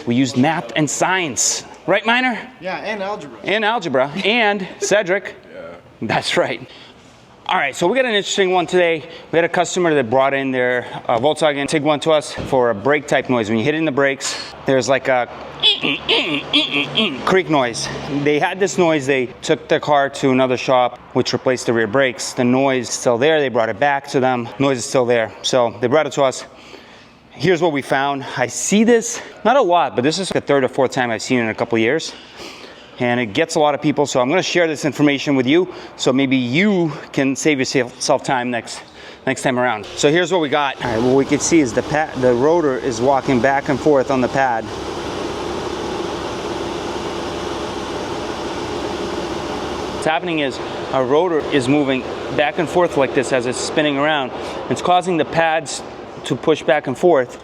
We used math and science. Right, Minor? Yeah, and algebra. And algebra. And Cedric. Yeah. That's right. All right, so we got an interesting one today. We had a customer that brought in their Volkswagen Tiguan to us for a brake type noise. When you hit it in the brakes, there's like a creak noise. They had this noise. They took the car to another shop, which replaced the rear brakes. The noise is still there. They brought it back to them. Noise is still there. So they brought it to us. Here's what we found. I see this, not a lot, but this is the third or fourth time I've seen it in a couple of years. And it gets a lot of people, so I'm gonna share this information with you, so maybe you can save yourself time next time around. So here's what we got. All right, what we can see is the rotor is walking back and forth on the pad. What's happening is our rotor is moving back and forth like this as it's spinning around. It's causing the pads to push back and forth,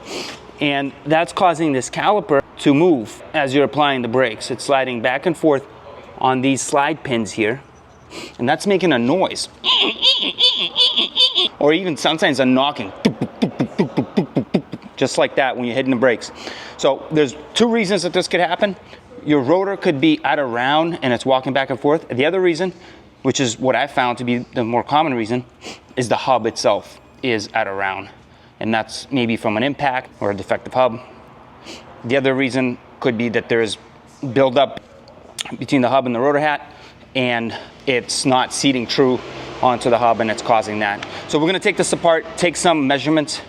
and that's causing this caliper to move as you're applying the brakes. It's sliding back and forth on these slide pins here, and that's making a noise. Or even sometimes a knocking, just like that when you're hitting the brakes. So there's two reasons that this could happen. Your rotor could be out of round and it's walking back and forth. The other reason, which is what I found to be the more common reason, is the hub itself is out of round. And that's maybe from an impact or a defective hub. The other reason could be that there's buildup between the hub and the rotor hat, and it's not seating true onto the hub, and it's causing that. So we're gonna take this apart, take some measurements,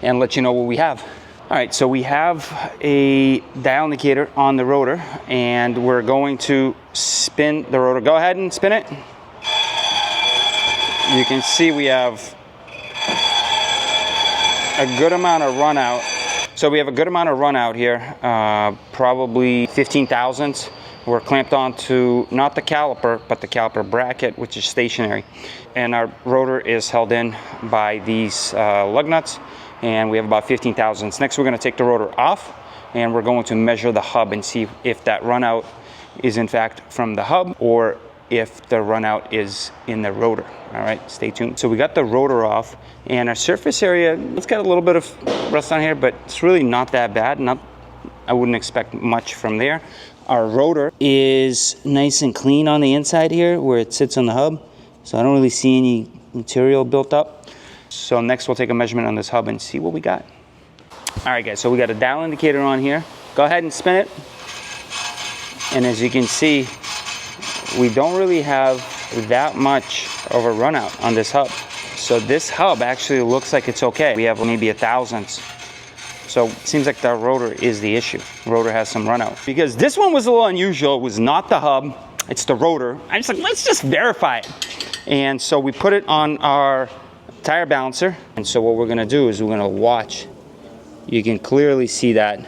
and let you know what we have. All right, so we have a dial indicator on the rotor, and we're going to spin the rotor. Go ahead and spin it. You can see we have a good amount of run out. So we have a good amount of run out here, probably 15 thousandths. We're clamped onto not the caliper, but the caliper bracket, which is stationary. And our rotor is held in by these lug nuts, and we have about 15 thousandths. Next, we're gonna take the rotor off, and we're going to measure the hub and see if that run out is in fact from the hub, or if the run out is in the rotor. All right, stay tuned. So we got the rotor off, and our surface area, it's got a little bit of rust on here, but it's really not that bad. I wouldn't expect much from there. Our rotor is nice and clean on the inside here where it sits on the hub. So I don't really see any material built up. So next we'll take a measurement on this hub and see what we got. All right guys, so we got a dial indicator on here. Go ahead and spin it. And as you can see, we don't really have that much of a run out on this hub. So this hub actually looks like it's okay. We have maybe a thousandths. So it seems like the rotor is the issue. The rotor has some run out. Because this one was a little unusual. It was not the hub, it's the rotor. I was like, let's just verify it. And so we put it on our tire balancer. And so what we're gonna do is we're gonna watch. You can clearly see that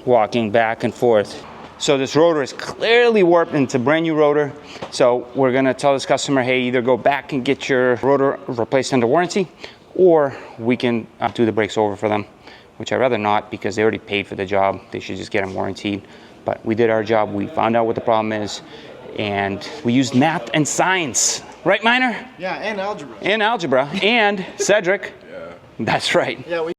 walking back and forth. So this rotor is clearly warped, and it's a brand new rotor. So we're gonna tell this customer, hey, either go back and get your rotor replaced under warranty, or we can do the brakes over for them, which I'd rather not, because they already paid for the job. They should just get them warranted. But we did our job. We found out what the problem is, and we used math and science. Right, Minor? Yeah, and algebra. And algebra. And Cedric. Yeah. That's right. Yeah,